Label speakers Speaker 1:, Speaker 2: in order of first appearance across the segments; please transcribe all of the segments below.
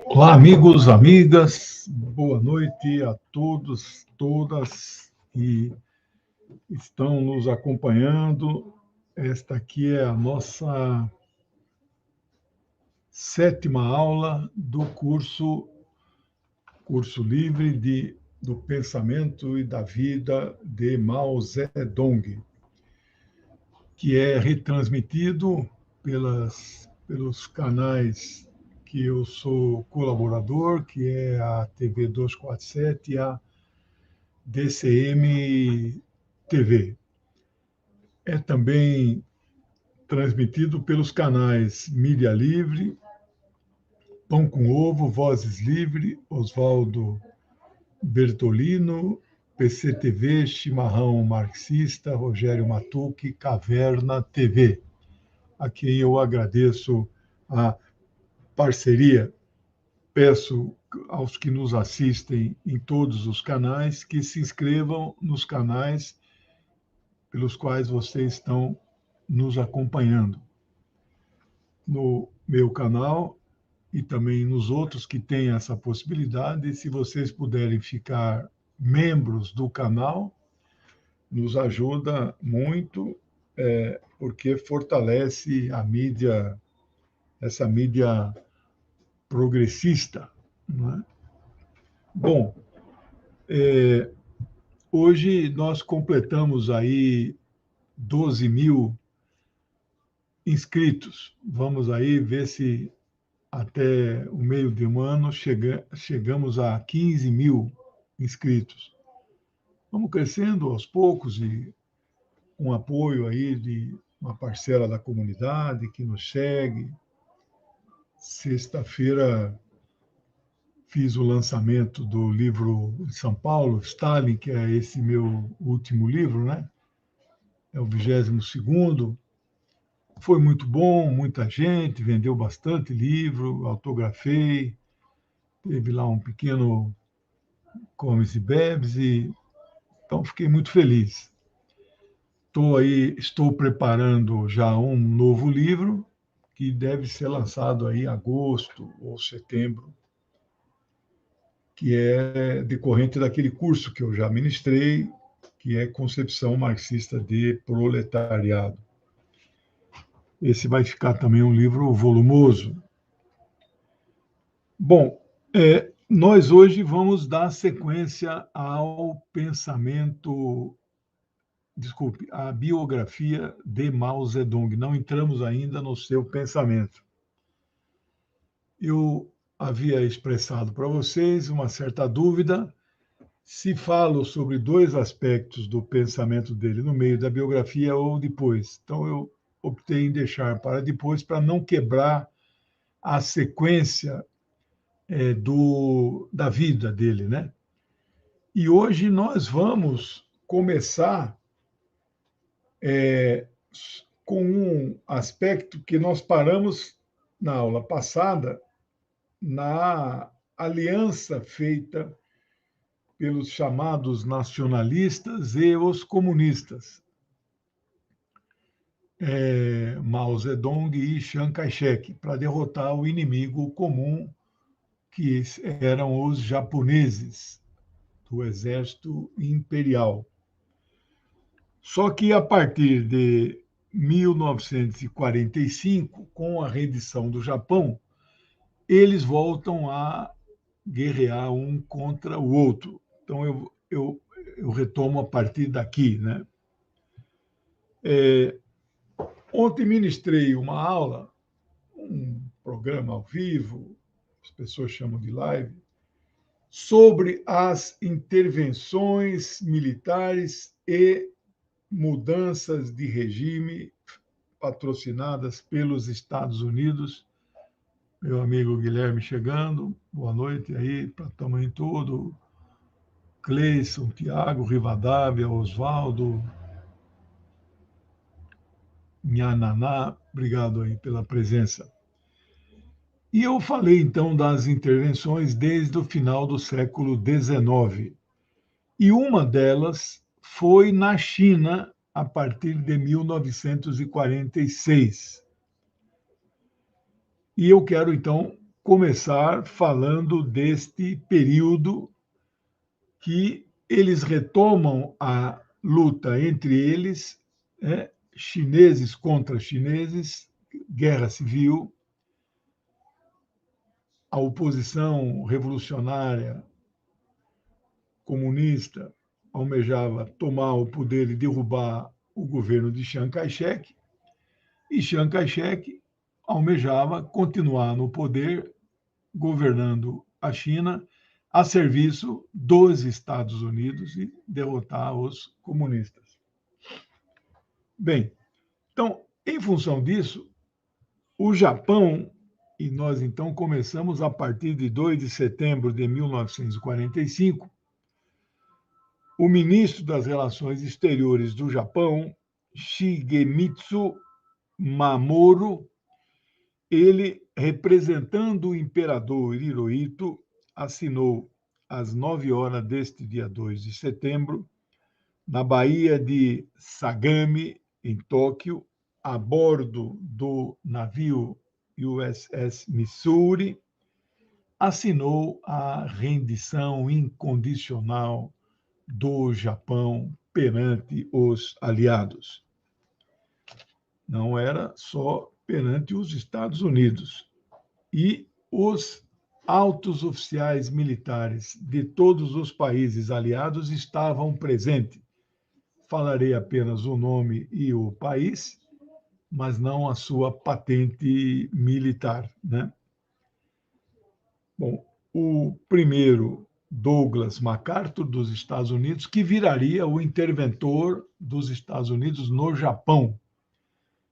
Speaker 1: Olá, amigos, amigas, boa noite a todos, todas que estão nos acompanhando. Esta aqui é a nossa 7ª aula do curso livre do pensamento e da vida de Mao Zedong, que é retransmitido pelos canais que eu sou colaborador, que é a TV 247 e a DCM TV. É também transmitido pelos canais Mídia Livre, Pão com Ovo, Vozes Livre, Oswaldo Bertolino, PCTV, Chimarrão Marxista, Rogério Matucci, Caverna TV, a quem eu agradeço a parceria. Peço aos que nos assistem em todos os canais que se inscrevam nos canais pelos quais vocês estão nos acompanhando. No meu canal e também nos outros que têm essa possibilidade, se vocês puderem ficar membros do canal, nos ajuda muito, porque fortalece a mídia, essa mídia progressista, não é? Bom, hoje nós completamos aí 12 mil inscritos. Vamos aí ver se até o meio de um ano chegamos a 15 mil inscritos. Vamos crescendo aos poucos e com apoio aí de uma parcela da comunidade que nos segue. Sexta-feira fiz o lançamento do livro em São Paulo, Stalin, que é esse meu último livro, né? É o 22º. Foi muito bom, muita gente, vendeu bastante livro, autografei, teve lá um pequeno comes e bebes, então fiquei muito feliz. Estou preparando já um novo livro, que deve ser lançado aí em agosto ou setembro, que é decorrente daquele curso que eu já ministrei, que é Concepção Marxista de Proletariado. Esse vai ficar também um livro volumoso. Bom, nós hoje vamos dar sequência ao pensamento, à biografia de Mao Zedong. Não entramos ainda no seu pensamento. Eu havia expressado para vocês uma certa dúvida se falo sobre 2 aspectos do pensamento dele no meio da biografia ou depois. Então, eu optei em deixar para depois, para não quebrar a sequência da vida dele, né? E hoje nós vamos começar com um aspecto que nós paramos na aula passada, na aliança feita pelos chamados nacionalistas e os comunistas, Mao Zedong e Chiang Kai-shek, para derrotar o inimigo comum, que eram os japoneses do exército imperial. Só que a partir de 1945, com a rendição do Japão, eles voltam a guerrear um contra o outro. Então, eu retomo a partir daqui, né? Ontem ministrei uma aula, um programa ao vivo, as pessoas chamam de live, sobre as intervenções militares e mudanças de regime patrocinadas pelos Estados Unidos. Meu amigo Guilherme chegando, boa noite aí para tamanho todo. Cleison, Tiago, Rivadavia, Oswaldo, Nhananá, obrigado aí pela presença. E eu falei então das intervenções desde o final do século XIX. E uma delas foi na China, a partir de 1946. E eu quero, então, começar falando deste período que eles retomam a luta entre eles, chineses contra chineses, guerra civil, a oposição revolucionária comunista almejava tomar o poder e derrubar o governo de Chiang Kai-shek, e Chiang Kai-shek almejava continuar no poder, governando a China a serviço dos Estados Unidos e derrotar os comunistas. Bem, então, em função disso, o Japão, e nós então começamos a partir de 2 de setembro de 1945, o ministro das Relações Exteriores do Japão, Shigemitsu Mamoru, ele, representando o imperador Hirohito, assinou às 9 horas deste dia 2 de setembro, na Baía de Sagami, em Tóquio, a bordo do navio USS Missouri, assinou a rendição incondicional do Japão perante os aliados. Não era só perante os Estados Unidos. E os altos oficiais militares de todos os países aliados estavam presentes. Falarei apenas o nome e o país, mas não a sua patente militar, né? Bom, o primeiro, Douglas MacArthur, dos Estados Unidos, que viraria o interventor dos Estados Unidos no Japão.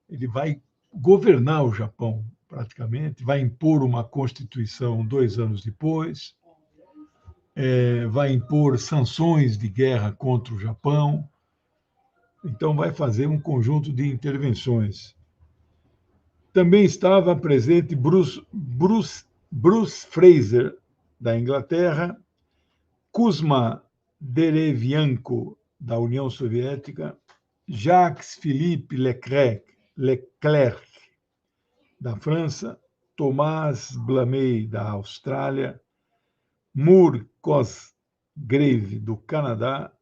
Speaker 1: Ele vai governar o Japão, praticamente, vai impor uma Constituição 2 anos depois, vai impor sanções de guerra contra o Japão, então vai fazer um conjunto de intervenções. Também estava presente Bruce Fraser, da Inglaterra, Kuzma Derevianko, da União Soviética, Jacques-Philippe Leclerc, da França, Thomas Blamey, da Austrália, Moore Cosgrave, do Canadá,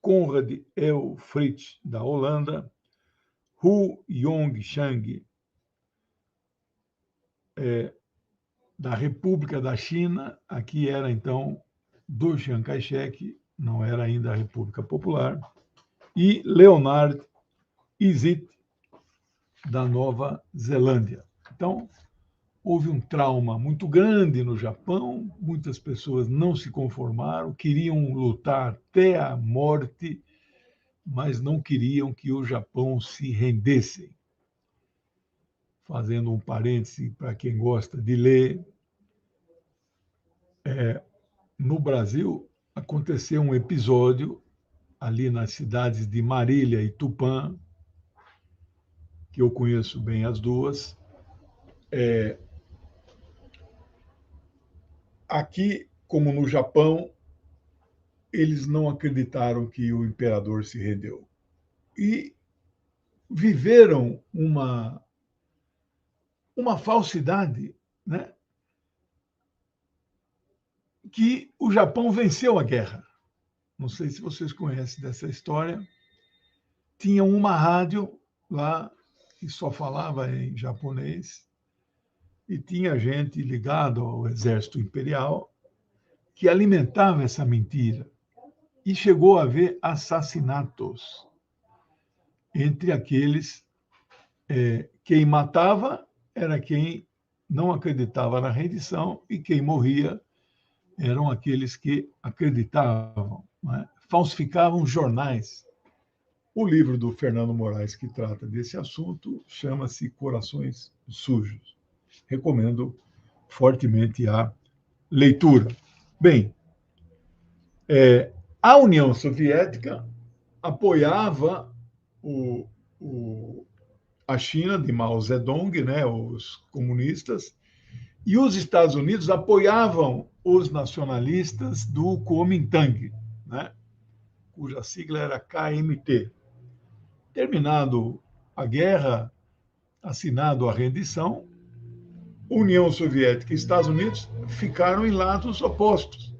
Speaker 1: Conrad L. Fritsch, da Holanda, Hu Yongchang, da República da China, aqui era então do Chiang Kai-shek, não era ainda a República Popular, e Leonard Izit, da Nova Zelândia. Então, houve um trauma muito grande no Japão, muitas pessoas não se conformaram, queriam lutar até a morte, mas não queriam que o Japão se rendesse. Fazendo um parêntese para quem gosta de ler, no Brasil aconteceu um episódio ali nas cidades de Marília e Tupã, que eu conheço bem as duas. Aqui, como no Japão, eles não acreditaram que o imperador se rendeu. E viveram uma falsidade, né? Que o Japão venceu a guerra. Não sei se vocês conhecem dessa história. Tinha uma rádio lá que só falava em japonês e tinha gente ligada ao exército imperial que alimentava essa mentira. E chegou a haver assassinatos entre aqueles. Quem matava era quem não acreditava na rendição e quem morria eram aqueles que acreditavam, né? Falsificavam jornais. O livro do Fernando Moraes, que trata desse assunto, chama-se Corações Sujos. Recomendo fortemente a leitura. Bem, a União Soviética apoiava a China de Mao Zedong, né, os comunistas, e os Estados Unidos apoiavam os nacionalistas do Kuomintang, né, cuja sigla era KMT. Terminado a guerra, assinado a rendição, União Soviética e Estados Unidos ficaram em lados opostos.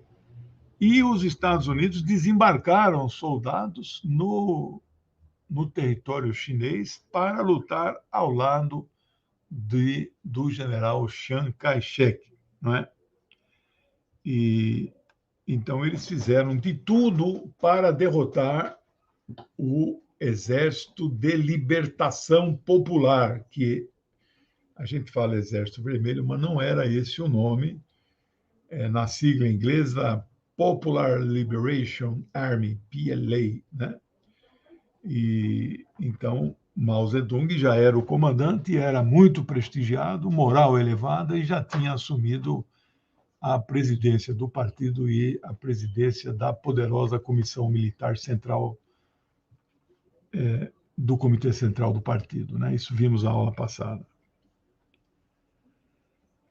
Speaker 1: E os Estados Unidos desembarcaram soldados no território chinês para lutar ao lado do general Chiang Kai-shek, não é? E então eles fizeram de tudo para derrotar o Exército de Libertação Popular, que a gente fala Exército Vermelho, mas não era esse o nome, na sigla inglesa Popular Liberation Army, PLA, né? E então Mao Zedong já era o comandante, era muito prestigiado, moral elevada e já tinha assumido a presidência do partido e a presidência da poderosa Comissão Militar Central, do Comitê Central do partido, né? Isso vimos na aula passada.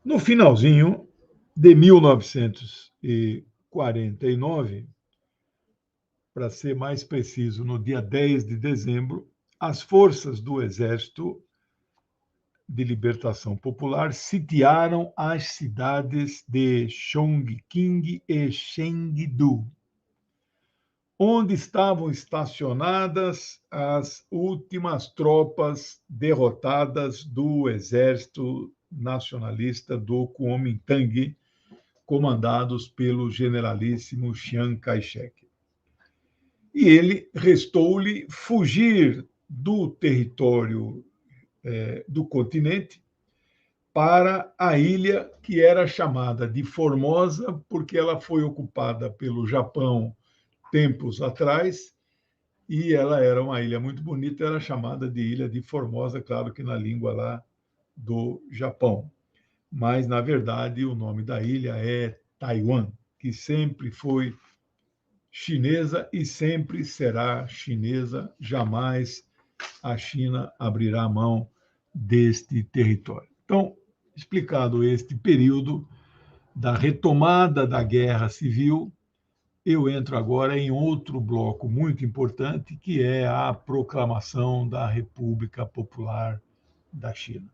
Speaker 1: No finalzinho de 1949, para ser mais preciso, no dia 10 de dezembro, as forças do Exército de Libertação Popular sitiaram as cidades de Chongqing e Chengdu, onde estavam estacionadas as últimas tropas derrotadas do Exército Nacionalista do Kuomintang, comandados pelo generalíssimo Chiang Kai-shek. E ele restou-lhe fugir do território do continente para a ilha que era chamada de Formosa, porque ela foi ocupada pelo Japão tempos atrás, e ela era uma ilha muito bonita, era chamada de Ilha de Formosa, claro que na língua lá do Japão. Mas, na verdade, o nome da ilha é Taiwan, que sempre foi chinesa e sempre será chinesa, jamais a China abrirá mão deste território. Então, explicado este período da retomada da guerra civil, eu entro agora em outro bloco muito importante, que é a proclamação da República Popular da China.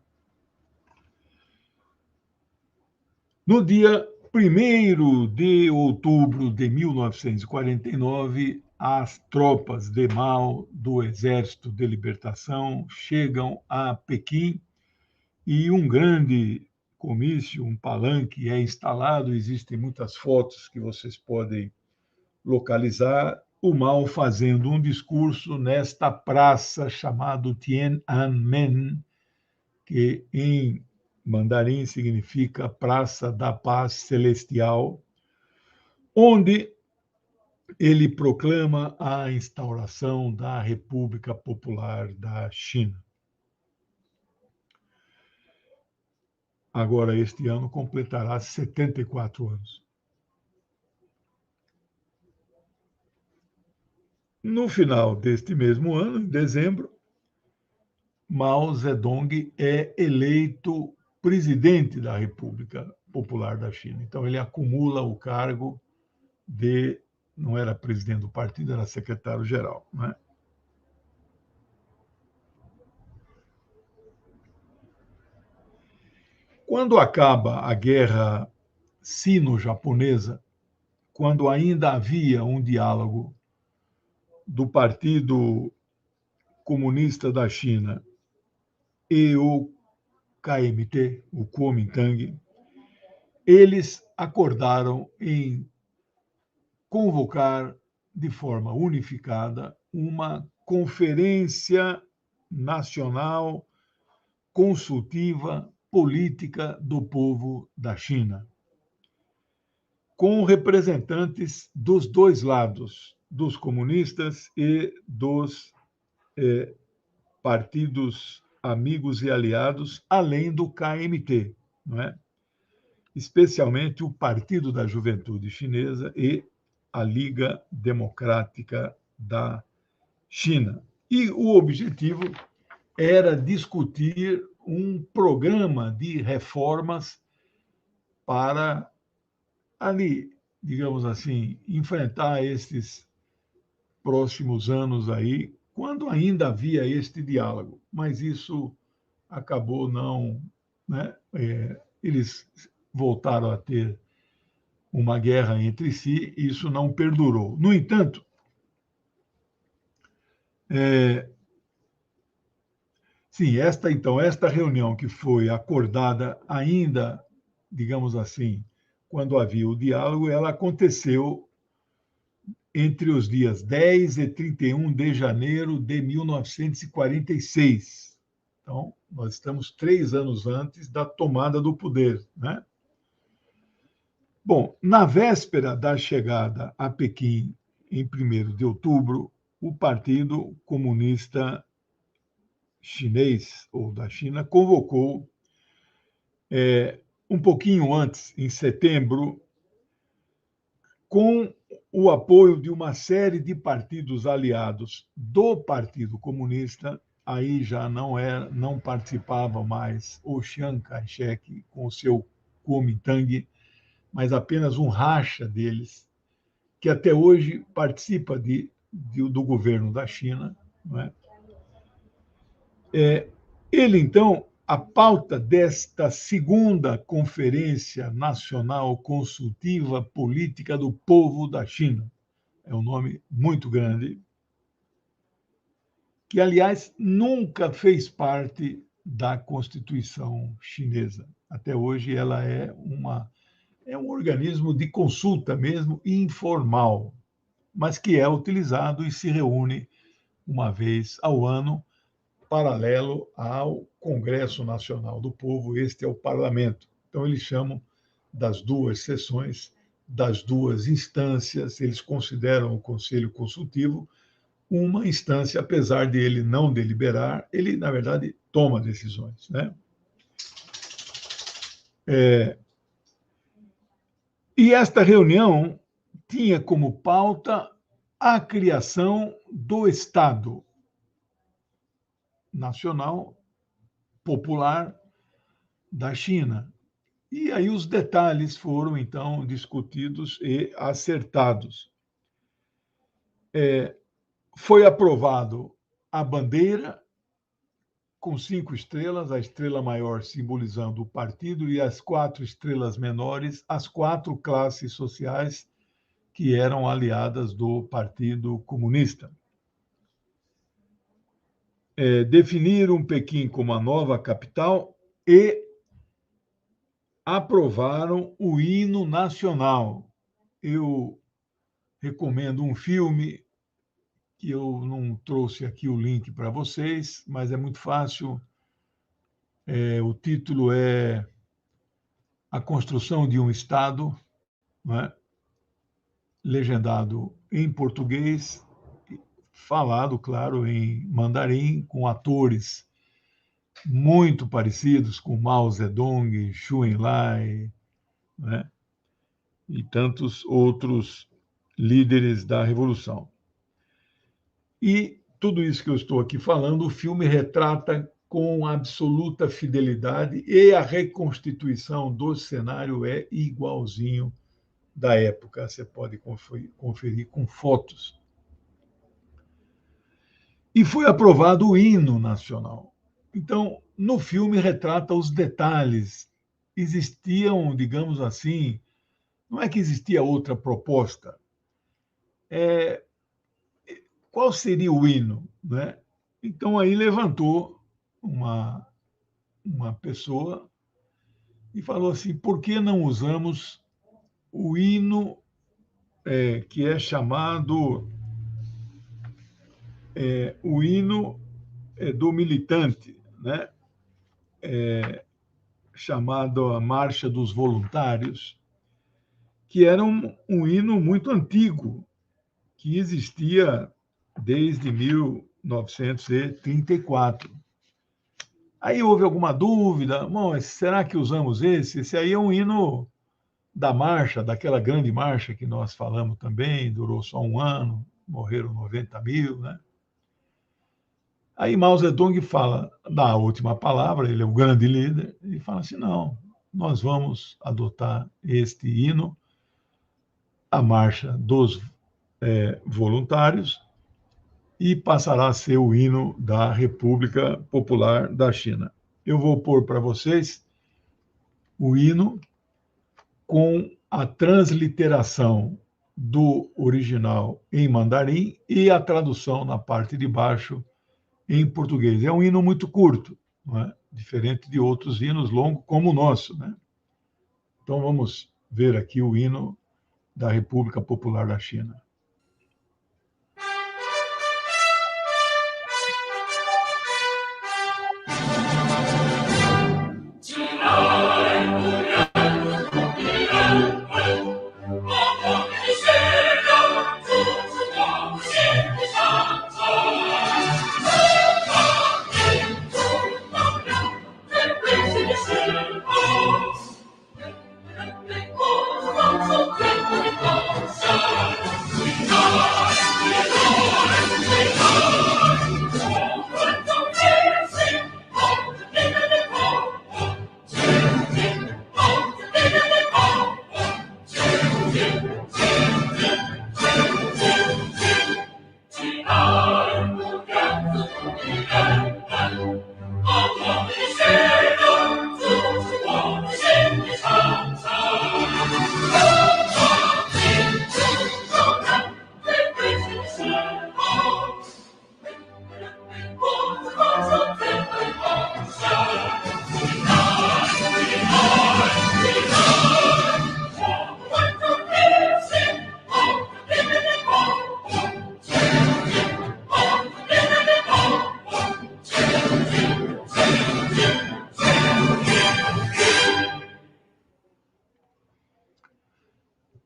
Speaker 1: No dia 1º de outubro de 1949, as tropas de Mao do Exército de Libertação chegam a Pequim e um grande comício, um palanque é instalado, existem muitas fotos que vocês podem localizar, o Mao fazendo um discurso nesta praça chamada Tiananmen, que em mandarim significa Praça da Paz Celestial, onde ele proclama a instauração da República Popular da China. Agora, este ano, completará 74 anos. No final deste mesmo ano, em dezembro, Mao Zedong é eleito presidente da República Popular da China. Então, ele acumula o cargo de, não era presidente do partido, era secretário-geral, né? Quando acaba a guerra sino-japonesa, quando ainda havia um diálogo do Partido Comunista da China e o KMT, o Kuomintang, eles acordaram em convocar de forma unificada uma conferência nacional consultiva política do povo da China, com representantes dos dois lados, dos comunistas e dos partidos amigos e aliados, além do KMT, não é? Especialmente o Partido da Juventude Chinesa e a Liga Democrática da China. E o objetivo era discutir um programa de reformas para, ali, digamos assim, enfrentar estes próximos anos aí, quando ainda havia este diálogo. Mas isso acabou não, né, eles voltaram a ter uma guerra entre si, e isso não perdurou. No entanto, sim, esta reunião que foi acordada ainda, digamos assim, quando havia o diálogo, ela aconteceu entre os dias 10 e 31 de janeiro de 1946. Então, nós estamos 3 anos antes da tomada do poder, né? Bom, na véspera da chegada a Pequim, em 1º de outubro, o Partido Comunista Chinês, ou da China, convocou, um pouquinho antes, em setembro, com o apoio de uma série de partidos aliados do Partido Comunista, aí já não participava mais o Chiang Kai-shek com o seu Kuomintang, mas apenas um racha deles, que até hoje participa do governo da China. Não é? Ele, então, a pauta desta segunda Conferência Nacional Consultiva Política do Povo da China, é um nome muito grande, que, aliás, nunca fez parte da Constituição chinesa. Até hoje, ela é um organismo de consulta mesmo, informal, mas que é utilizado e se reúne uma vez ao ano, paralelo ao Congresso Nacional do Povo, este é o parlamento. Então, eles chamam das duas sessões, das duas instâncias, eles consideram o Conselho Consultivo uma instância, apesar de ele não deliberar, ele, na verdade, toma decisões, né? E esta reunião tinha como pauta a criação do Estado Nacional Popular da China. E aí os detalhes foram, então, discutidos e acertados. Foi aprovado a bandeira com 5 estrelas, a estrela maior simbolizando o partido e as 4 estrelas menores, as 4 classes sociais que eram aliadas do Partido Comunista. Definiram Pequim como a nova capital e aprovaram o hino nacional. Eu recomendo um filme que eu não trouxe aqui o link para vocês, mas é muito fácil. O título é A Construção de um Estado, não é? Legendado em português, falado, claro, em mandarim, com atores muito parecidos com Mao Zedong, Xu Enlai, né? E tantos outros líderes da Revolução. E tudo isso que eu estou aqui falando, o filme retrata com absoluta fidelidade e a reconstituição do cenário é igualzinho da época. Você pode conferir com fotos. E foi aprovado o hino nacional. Então, no filme retrata os detalhes. Existiam, digamos assim, não é que existia outra proposta. Qual seria o hino, né? Então aí levantou uma pessoa e falou assim: por que não usamos o hino que é chamado o hino do militante, né? Chamado a Marcha dos Voluntários, que era um hino muito antigo, que existia desde 1934. Aí houve alguma dúvida, bom, será que usamos esse? Esse aí é um hino da marcha, daquela grande marcha que nós falamos também, durou só um ano, morreram 90 mil, né? Aí Mao Zedong fala, dá a última palavra, ele é o grande líder, e fala assim, não, nós vamos adotar este hino, a marcha dos voluntários, e passará a ser o hino da República Popular da China. Eu vou pôr para vocês o hino com a transliteração do original em mandarim e a tradução na parte de baixo em português. É um hino muito curto, não é? Diferente de outros hinos longos como o nosso, né? Então vamos ver aqui o hino da República Popular da China.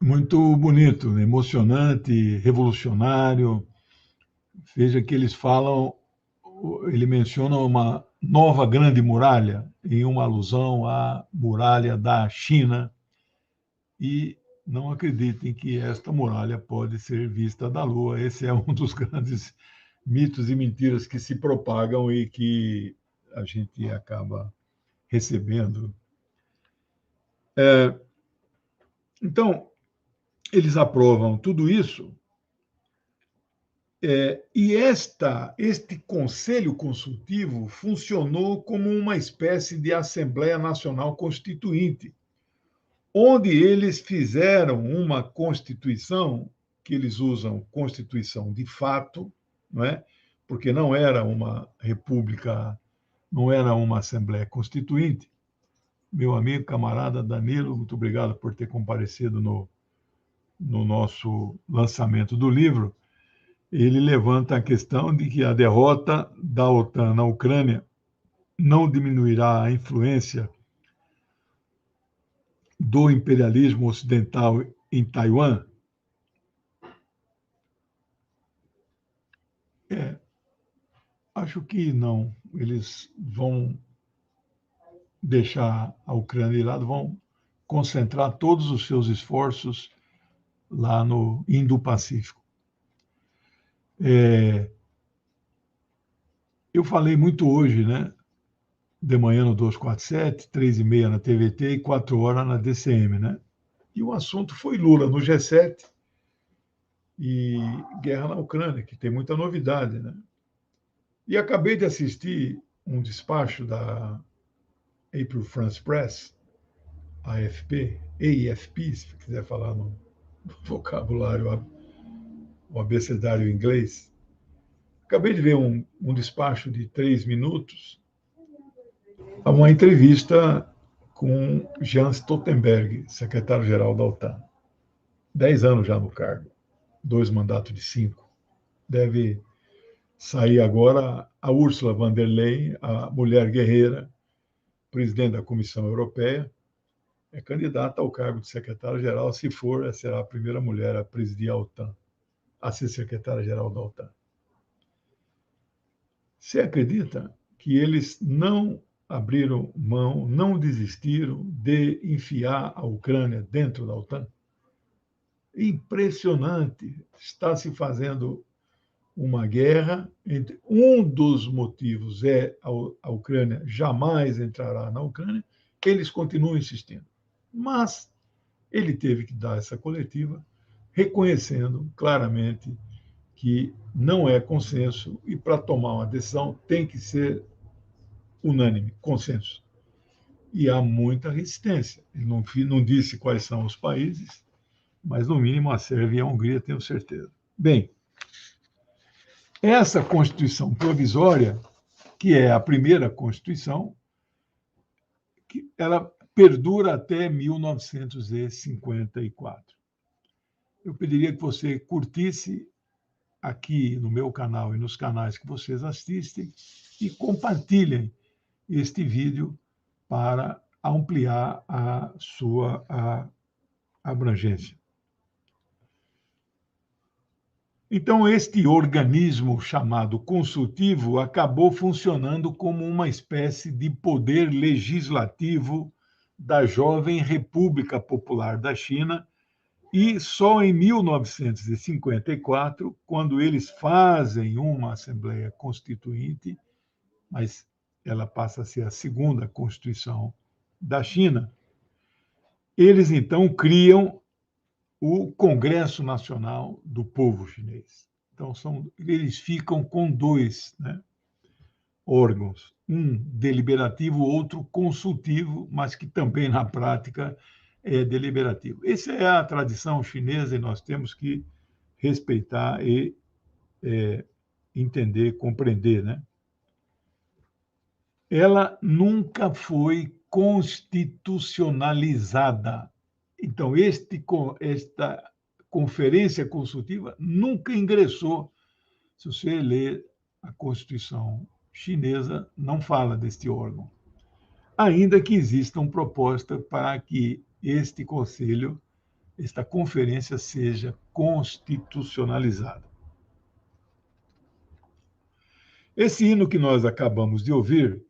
Speaker 1: Muito bonito, emocionante, revolucionário. Veja que eles falam, ele menciona uma nova grande muralha, em uma alusão à muralha da China, e não acreditem que esta muralha pode ser vista da Lua. Esse é um dos grandes mitos e mentiras que se propagam e que a gente acaba recebendo. Então, eles aprovam tudo isso, e este Conselho Consultivo funcionou como uma espécie de Assembleia Nacional Constituinte, onde eles fizeram uma Constituição, que eles usam Constituição de fato, não é? Porque não era uma república, não era uma Assembleia Constituinte. Meu amigo, camarada Danilo, muito obrigado por ter comparecido no nosso lançamento do livro. Ele levanta a questão de que a derrota da OTAN na Ucrânia não diminuirá a influência do imperialismo ocidental em Taiwan. Acho que não. Eles vão deixar a Ucrânia de lado, vão concentrar todos os seus esforços lá no Indo-Pacífico. Eu falei muito hoje, né? De manhã no 247, 3h30 na TVT e 4 horas na DCM, né? E o assunto foi Lula no G7 e guerra na Ucrânia, que tem muita novidade, né? E acabei de assistir um despacho da April France Press, AFP, AFP, se quiser falar no vocabulário, o abecedário inglês. Acabei de ver um despacho de 3 minutos, uma entrevista com Jens Stoltenberg, secretário-geral da OTAN. 10 anos já no cargo, 2 mandatos de 5. Deve sair agora a Ursula von der Leyen, a mulher guerreira, presidente da Comissão Europeia, é candidata ao cargo de secretária-geral. Se for, será a primeira mulher a presidir a OTAN, a ser secretária-geral da OTAN. Você acredita que eles não abriram mão, não desistiram de enfiar a Ucrânia dentro da OTAN? Impressionante. Está se fazendo uma guerra. Um dos motivos é a Ucrânia jamais entrará na Ucrânia. Eles continuam insistindo. Mas ele teve que dar essa coletiva, reconhecendo claramente que não é consenso e para tomar uma decisão tem que ser unânime, consenso. e há muita resistência. Ele não disse quais são os países, mas, no mínimo, a Sérvia e a Hungria, tenho certeza. Bem, essa Constituição provisória, que é a primeira Constituição, ela perdura até 1954. Eu pediria que você curtisse aqui no meu canal e nos canais que vocês assistem e compartilhem este vídeo para ampliar a sua abrangência. Então, este organismo chamado consultivo acabou funcionando como uma espécie de poder legislativo da jovem República Popular da China, e só em 1954, quando eles fazem uma Assembleia Constituinte, mas ela passa a ser a segunda Constituição da China, eles então criam o Congresso Nacional do Povo Chinês. Então, eles ficam com dois, né, órgãos, um deliberativo, outro consultivo, mas que também, na prática, é deliberativo. Essa é a tradição chinesa e nós temos que respeitar e entender, compreender, né? Ela nunca foi constitucionalizada. Então, esta conferência consultiva nunca ingressou. Se você ler a Constituição chinesa, não fala deste órgão. Ainda que existam propostas para que este conselho, esta conferência, seja constitucionalizada. Esse hino que nós acabamos de ouvir,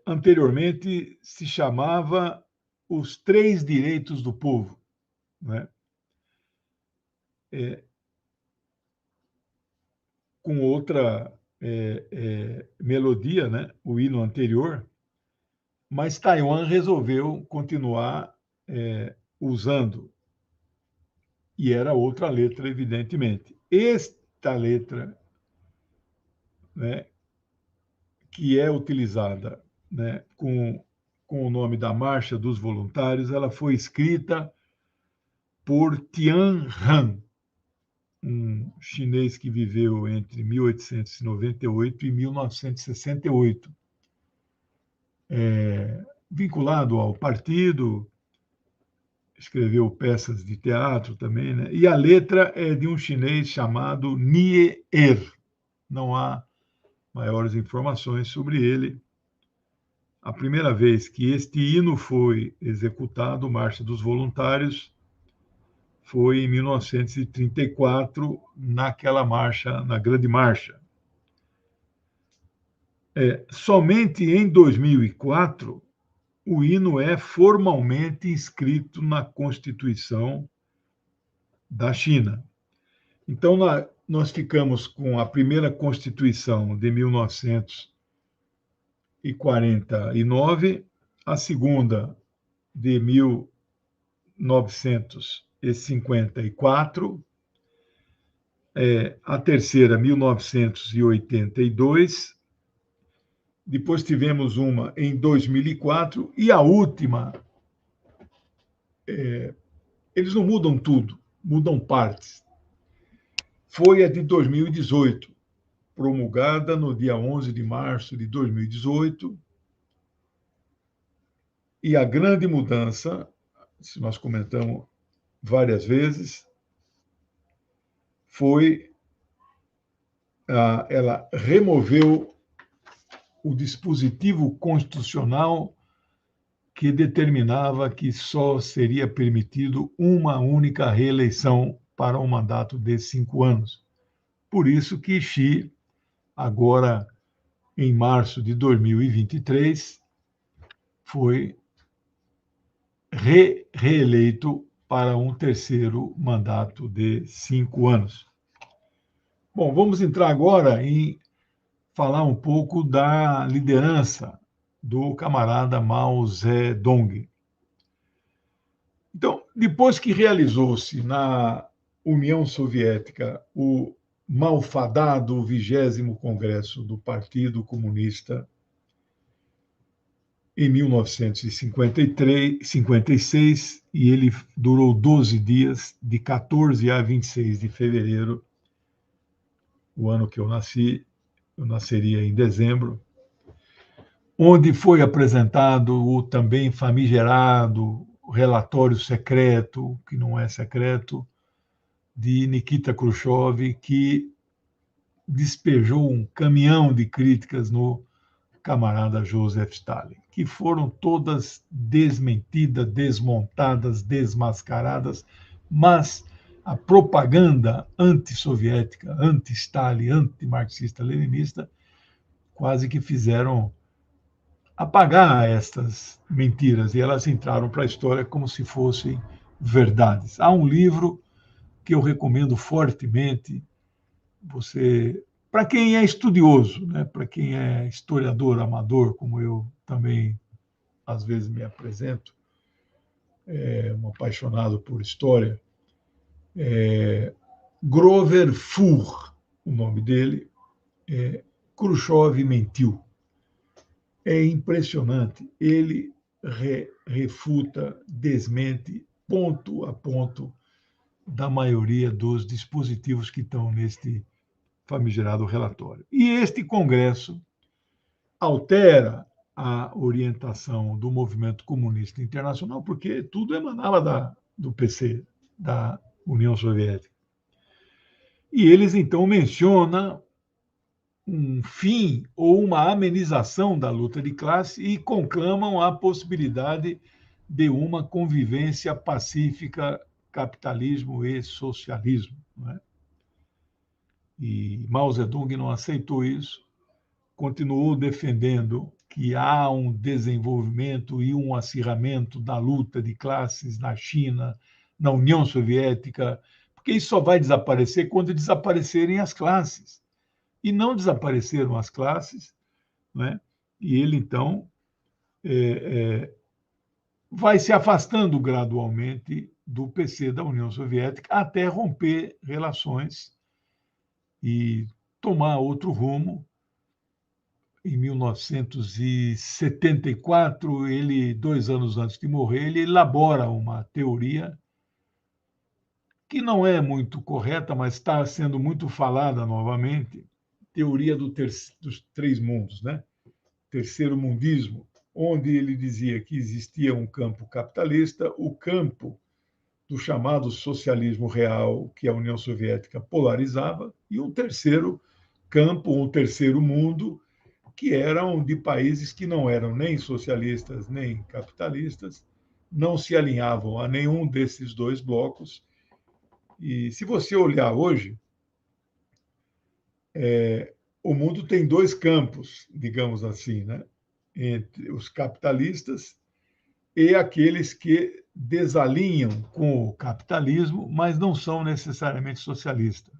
Speaker 1: anteriormente se chamava Os Três Direitos do Povo, né? Com outra melodia, né? O hino anterior, mas Taiwan resolveu continuar usando, e era outra letra, evidentemente. Esta letra, né, que é utilizada, né, com o nome da Marcha dos Voluntários, ela foi escrita por Tian Han, um chinês que viveu entre 1898 e 1968, vinculado ao partido, escreveu peças de teatro também, né? E a letra é de um chinês chamado Nie Er. Não há maiores informações sobre ele. A primeira vez que este hino foi executado, Marcha dos Voluntários, foi em 1934, naquela marcha, na Grande Marcha. Somente em 2004, o hino é formalmente inscrito na Constituição da China. Então, nós ficamos com a primeira Constituição de 1949, a segunda de 1954, a terceira, 1982, depois tivemos uma em 2004, e a última, eles não mudam tudo, mudam partes. Foi a de 2018, promulgada no dia 11 de março de 2018, e a grande mudança, se nós comentamos várias vezes, foi ela removeu o dispositivo constitucional que determinava que só seria permitido uma única reeleição para um mandato de 5 anos. Por isso que Xi, agora em março de 2023, foi reeleito para um terceiro mandato de 5 anos. Bom, vamos entrar agora em falar um pouco da liderança do camarada Mao Zedong. Então, depois que realizou-se na União Soviética o malfadado 20º Congresso do Partido Comunista em 1956, e ele durou 12 dias, de 14 a 26 de fevereiro, o ano que eu nasci, eu nasceria em dezembro, onde foi apresentado o também famigerado relatório secreto, que não é secreto, de Nikita Khrushchev, que despejou um caminhão de críticas no camarada Joseph Stalin, que foram todas desmentidas, desmontadas, desmascaradas, mas a propaganda antissoviética, anti-Stalin, anti-marxista-leninista, quase que fizeram apagar estas mentiras, e elas entraram para a história como se fossem verdades. Há um livro que eu recomendo fortemente, você, para quem é estudioso, né, para quem é historiador amador, como eu também às vezes me apresento, um apaixonado por história, Grover Furr, o nome dele, Khrushchev mentiu. É impressionante. Ele refuta, desmente, ponto a ponto, da maioria dos dispositivos que estão neste famigerado relatório. E este Congresso altera a orientação do movimento comunista internacional, porque tudo emanava do PC, da União Soviética. E eles, então, mencionam um fim ou uma amenização da luta de classe e conclamam a possibilidade de uma convivência pacífica, capitalismo e socialismo. Não é? E Mao Zedong não aceitou isso, continuou defendendo que há um desenvolvimento e um acirramento da luta de classes na China, na União Soviética, porque isso só vai desaparecer quando desaparecerem as classes. E não desapareceram as classes, né? E ele, então, vai se afastando gradualmente do PC da União Soviética até romper relações e tomar outro rumo. Em 1974, ele, 2 anos antes de morrer, ele elabora uma teoria que não é muito correta, mas está sendo muito falada novamente, teoria dos três mundos, né? Terceiro mundismo, onde ele dizia que existia um campo capitalista, o campo do chamado socialismo real, que a União Soviética polarizava, e um terceiro campo, um terceiro mundo, que eram de países que não eram nem socialistas nem capitalistas, não se alinhavam a nenhum desses dois blocos. E se você olhar hoje, o mundo tem dois campos, digamos assim, né? Entre os capitalistas e aqueles que desalinham com o capitalismo, mas não são necessariamente socialistas.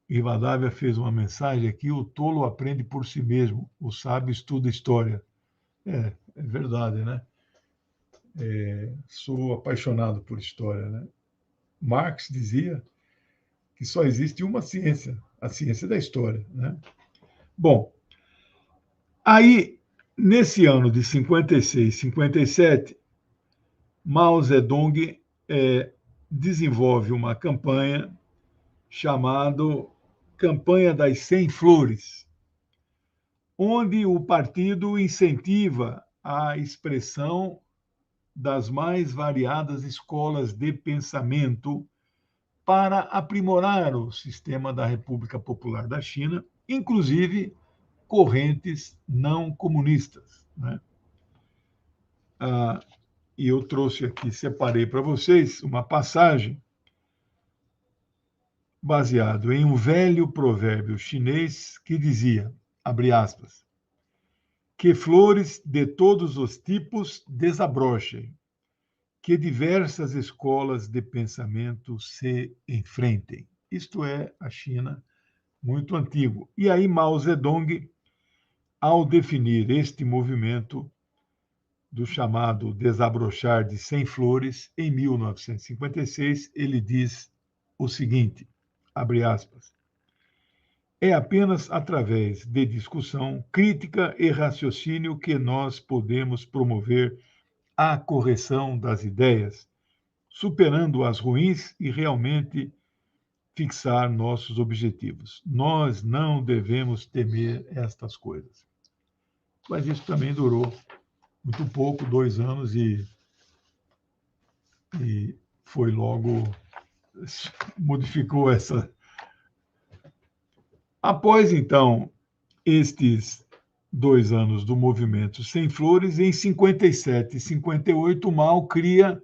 Speaker 1: Rivadavia fez uma mensagem aqui: o tolo aprende por si mesmo, o sábio estuda história. É verdade, né? Sou apaixonado por história, né? Marx dizia que só existe uma ciência, a ciência da história, né? Bom, aí, nesse ano de 56, 57, Mao Zedong desenvolve uma campanha chamada Campanha das 100 Flores, onde o partido incentiva a expressão das mais variadas escolas de pensamento para aprimorar o sistema da República Popular da China, inclusive correntes não comunistas. Né? E eu trouxe aqui, separei para vocês uma passagem baseado em um velho provérbio chinês que dizia, abre aspas, que flores de todos os tipos desabrochem, que diversas escolas de pensamento se enfrentem. Isto é a China muito antigo. E aí Mao Zedong, ao definir este movimento do chamado desabrochar de 100 flores, em 1956, ele diz o seguinte, abre aspas, É apenas através de discussão, crítica e raciocínio que nós podemos promover a correção das ideias, superando as ruins e realmente fixar nossos objetivos. Nós não devemos temer estas coisas. Mas isso também durou muito pouco, 2 anos, e foi logo, modificou essa. Após, então, estes 2 anos do movimento Sem Flores, em 57 e 58, o Mao cria.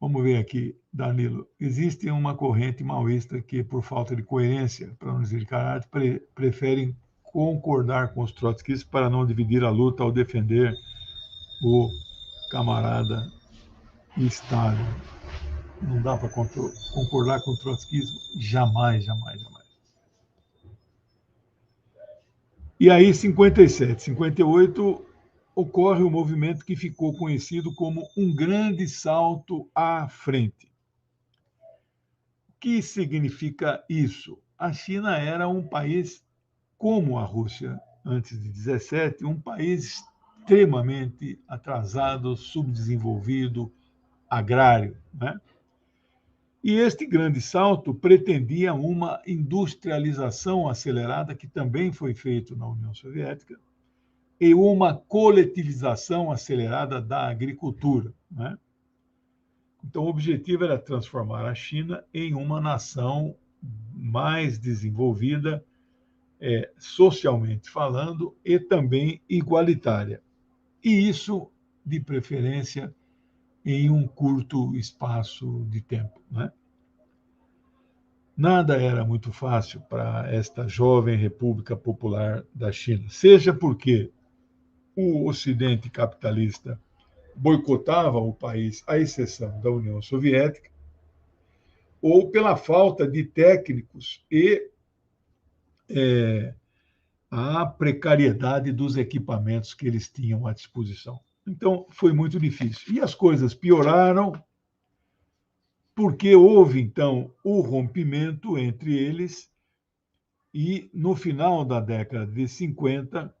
Speaker 1: Vamos ver aqui, Danilo. Existe uma corrente maoísta que, por falta de coerência, para não dizer de caráter, preferem concordar com os trotskistas para não dividir a luta ao defender o camarada Stalin. Não dá para concordar com o trotskismo? Jamais, jamais, jamais. E aí, 57, 58, ocorre o movimento que ficou conhecido como um grande salto à frente. O que significa isso? A China era um país, como a Rússia antes de 17, um país extremamente atrasado, subdesenvolvido, agrário, né? E este grande salto pretendia uma industrialização acelerada, que também foi feito na União Soviética, e uma coletivização acelerada da agricultura, né? Então, o objetivo era transformar a China em uma nação mais desenvolvida, socialmente falando, e também igualitária. E isso, de preferência, em um curto espaço de tempo, né? Nada era muito fácil para esta jovem República Popular da China, seja porque o Ocidente capitalista boicotava o país, à exceção da União Soviética, ou pela falta de técnicos e a precariedade dos equipamentos que eles tinham à disposição. Então, foi muito difícil. E as coisas pioraram porque houve, então, o rompimento entre eles e, no final da década de 50,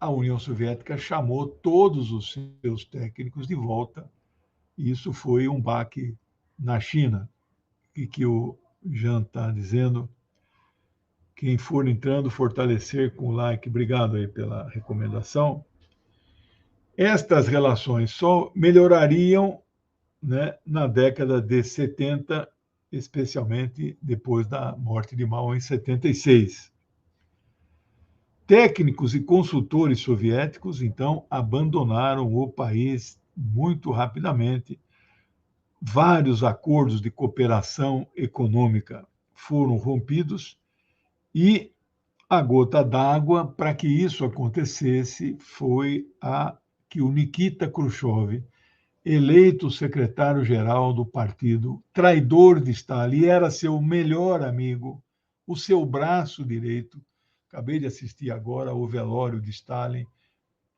Speaker 1: a União Soviética chamou todos os seus técnicos de volta. E isso foi um baque na China, e que o Jean está dizendo. Quem for entrando, fortalecer com o like. Obrigado aí pela recomendação. Estas relações só melhorariam, né, na década de 70, especialmente depois da morte de Mao em 76. Técnicos e consultores soviéticos, então, abandonaram o país muito rapidamente. Vários acordos de cooperação econômica foram rompidos e a gota d'água para que isso acontecesse foi a que o Nikita Khrushchev, eleito secretário-geral do partido, traidor de Stalin, era seu melhor amigo, o seu braço direito. Acabei de assistir agora ao velório de Stalin,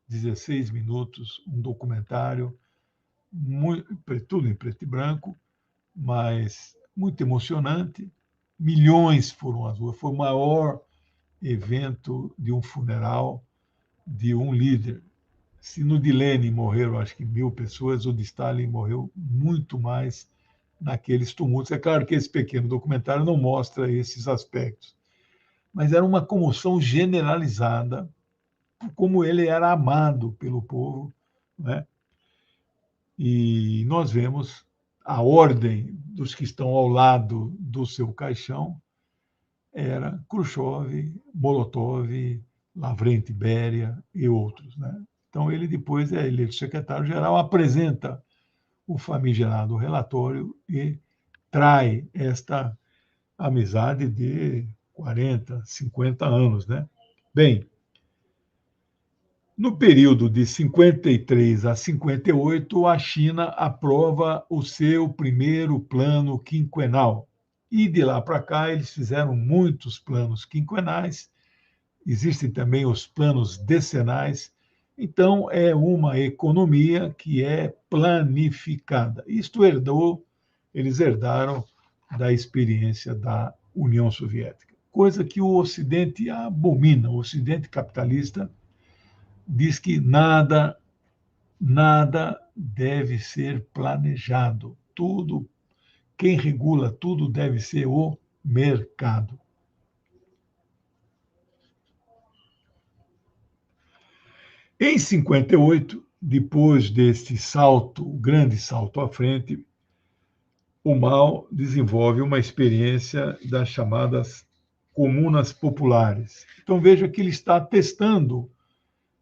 Speaker 1: 16 minutos, um documentário, tudo em preto e branco, mas muito emocionante. Milhões foram às ruas, foi o maior evento de um funeral de um líder. Se no de Lenin morreram, acho que 1.000 pessoas, o de Stalin morreu muito mais naqueles tumultos. É claro que esse pequeno documentário não mostra esses aspectos, mas era uma comoção generalizada por como ele era amado pelo povo, né? E nós vemos a ordem dos que estão ao lado do seu caixão era Khrushchev, Molotov, Lavrenti Beria e outros, né? Então, ele depois é eleito secretário-geral, apresenta o famigerado relatório e trai esta amizade de 40, 50 anos, né? Bem, no período de 53 a 58, a China aprova o seu primeiro plano quinquenal. E de lá para cá, eles fizeram muitos planos quinquenais. Existem também os planos decenais. Então, é uma economia que é planificada. Eles herdaram da experiência da União Soviética, coisa que o Ocidente abomina. O Ocidente capitalista diz que nada deve ser planejado. Tudo, quem regula tudo deve ser o mercado. Em 58, depois deste salto, grande salto à frente, o Mao desenvolve uma experiência das chamadas comunas populares. Então veja que ele está testando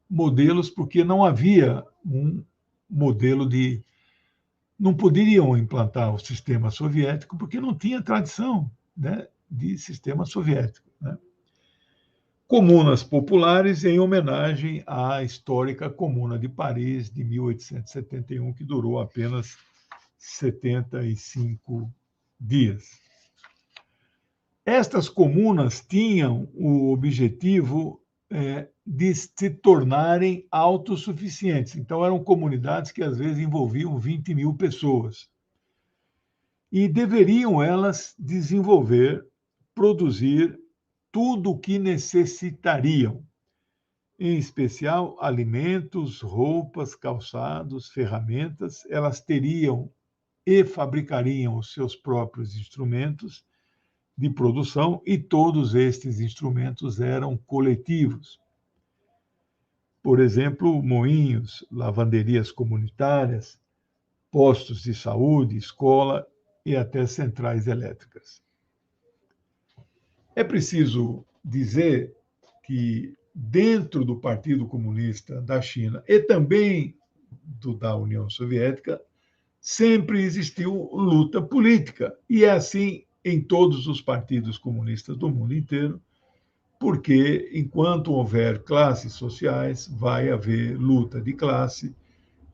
Speaker 1: modelos porque não havia um modelo de... Não poderiam implantar o sistema soviético porque não tinha tradição, né, de sistema soviético, né? Comunas populares em homenagem à histórica Comuna de Paris de 1871, que durou apenas 75 dias. Estas comunas tinham o objetivo de se tornarem autossuficientes. Então, eram comunidades que, às vezes, envolviam 20 mil pessoas. E deveriam elas desenvolver, produzir tudo o que necessitariam, em especial alimentos, roupas, calçados, ferramentas. Elas teriam e fabricariam os seus próprios instrumentos de produção, e todos estes instrumentos eram coletivos. Por exemplo, moinhos, lavanderias comunitárias, postos de saúde, escola e até centrais elétricas. É preciso dizer que, dentro do Partido Comunista da China e também da União Soviética, sempre existiu luta política. E é assim em todos os partidos comunistas do mundo inteiro, porque enquanto houver classes sociais, vai haver luta de classe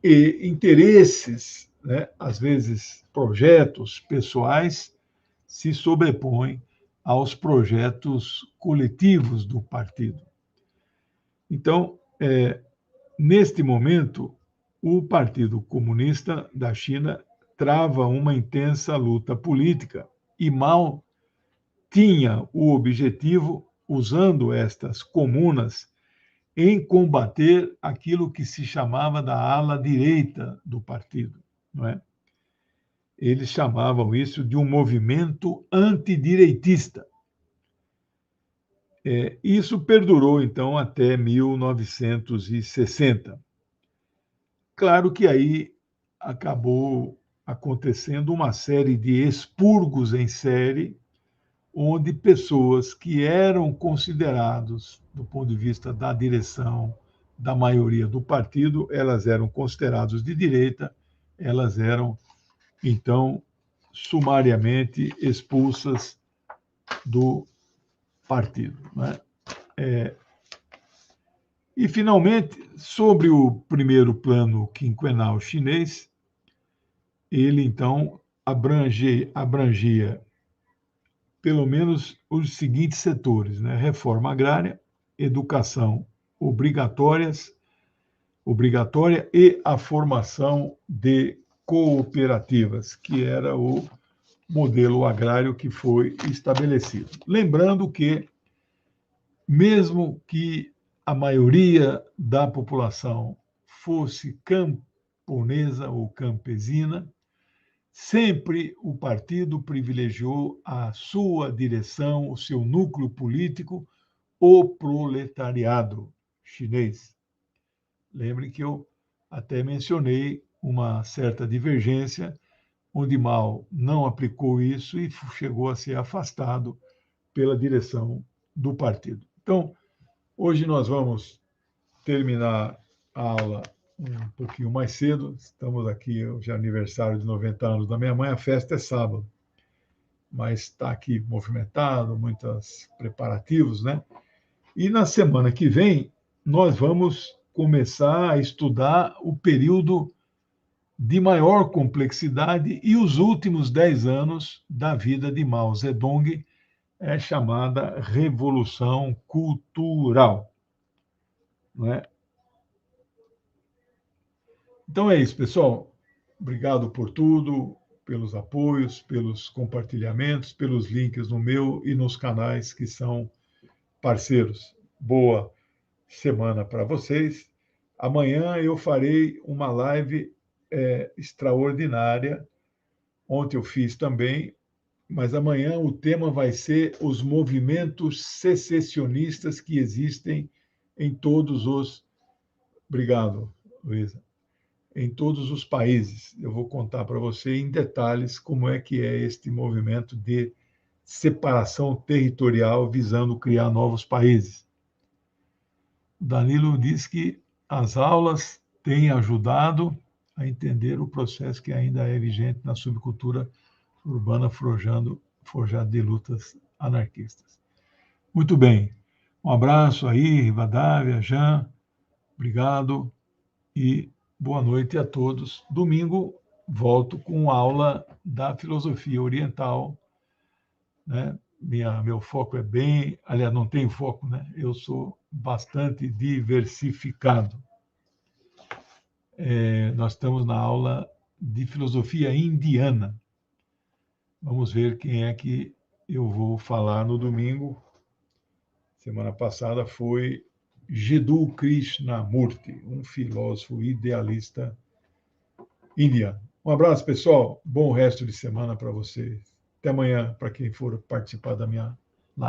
Speaker 1: e interesses, né, às vezes projetos pessoais, se sobrepõem aos projetos coletivos do partido. Então, neste momento, o Partido Comunista da China trava uma intensa luta política e Mao tinha o objetivo, usando estas comunas, em combater aquilo que se chamava da ala direita do partido, não é? Eles chamavam isso de um movimento antidireitista. Isso perdurou, então, até 1960. Claro que aí acabou acontecendo uma série de expurgos em série, onde pessoas que eram considerados, do ponto de vista da direção, da maioria do partido, elas eram consideradas de direita, elas eram, então, sumariamente expulsas do partido, né? E, finalmente, sobre o primeiro plano quinquenal chinês, ele, então, abrangia pelo menos os seguintes setores, né? Reforma agrária, educação obrigatória e a formação de cooperativas, que era o modelo agrário que foi estabelecido. Lembrando que, mesmo que a maioria da população fosse camponesa ou campesina, sempre o partido privilegiou a sua direção, o seu núcleo político, o proletariado chinês. Lembrem que eu até mencionei uma certa divergência, onde Mao não aplicou isso e chegou a ser afastado pela direção do partido. Então, hoje nós vamos terminar a aula um pouquinho mais cedo. Estamos aqui, hoje é aniversário de 90 anos da minha mãe, a festa é sábado, mas está aqui movimentado, muitos preparativos, né? E na semana que vem, nós vamos começar a estudar o período de maior complexidade e os últimos 10 anos da vida de Mao Zedong, chamada Revolução Cultural, não é? Então é isso, pessoal. Obrigado por tudo, pelos apoios, pelos compartilhamentos, pelos links no meu e nos canais que são parceiros. Boa semana para vocês. Amanhã eu farei uma live extraordinária. Ontem eu fiz também, mas amanhã o tema vai ser os movimentos secessionistas que existem em todos os... Obrigado, Luísa. Em todos os países. Eu vou contar para você em detalhes como é que é este movimento de separação territorial visando criar novos países. O Danilo diz que as aulas têm ajudado a entender o processo que ainda é vigente na subcultura urbana forjado de lutas anarquistas. Muito bem. Um abraço aí, Rivadavia, Jean. Obrigado e boa noite a todos. Domingo volto com aula da filosofia oriental, né? Meu foco é bem... Aliás, não tem foco, né? Eu sou bastante diversificado. Nós estamos na aula de filosofia indiana. Vamos ver quem é que eu vou falar no domingo. Semana passada foi Jiddu Krishnamurti, um filósofo idealista indiano. Um abraço, pessoal. Bom resto de semana para vocês. Até amanhã, para quem for participar da minha